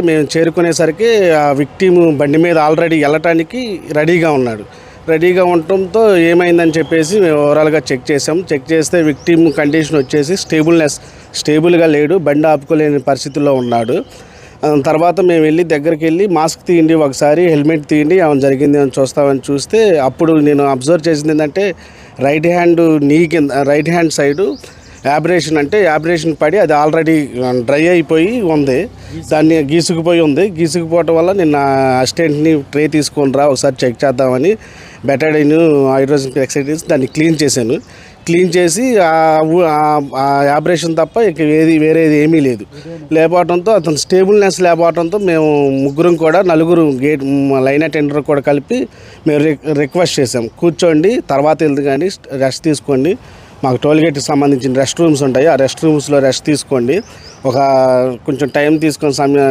మేము చేరుకునేసరికి ఆ విక్టిమ్ బండి మీద ఆల్రెడీ వెళ్ళటానికి రెడీగా ఉండటంతో ఏమైందని చెప్పేసి మేము ఓవరాల్గా చెక్ చేసాం. చెక్ చేస్తే విక్టిమ్ కండిషన్ వచ్చేసి స్టేబుల్గా లేడు, బండి ఆపుకోలేని పరిస్థితుల్లో ఉన్నాడు. తర్వాత మేము దగ్గరికి వెళ్ళి మాస్క్ తీయండి, ఒకసారి హెల్మెట్ తీయండి, ఏమైనా జరిగింది అని చూస్తే అప్పుడు నేను అబ్జర్వ్ చేసింది ఏంటంటే రైట్ హ్యాండ్ సైడు యాబ్రేషన్ పడి అది ఆల్రెడీ డ్రై అయిపోయి ఉంది, దాన్ని గీసుకుపోవటం వల్ల నిన్న అసిస్టెంట్ని ట్రే తీసుకొని ఒకసారి చెక్ చేద్దామని బెటాడిన్ హైడ్రోజన్ పెరాక్సైడ్ దాన్ని క్లీన్ చేసి ఆ యాబ్రేషన్ తప్ప ఇక వేరేది ఏమీ లేదు లేకపోవడంతో అతను స్టేబుల్నెస్ లేకపోవడంతో మేము నలుగురు గేట్ లైన్ అటెండర్ కూడా కలిపి మేము రిక్వెస్ట్ చేసాం, కూర్చోండి తర్వాత వెళ్దు కానీ రెస్ట్ తీసుకోండి, మాకు టోల్గేట్కి సంబంధించిన రెస్ట్ రూమ్స్ ఉంటాయి, ఆ రెస్ట్ రూమ్స్లో రెస్ట్ తీసుకోండి, కొంచెం టైం తీసుకొని సమయం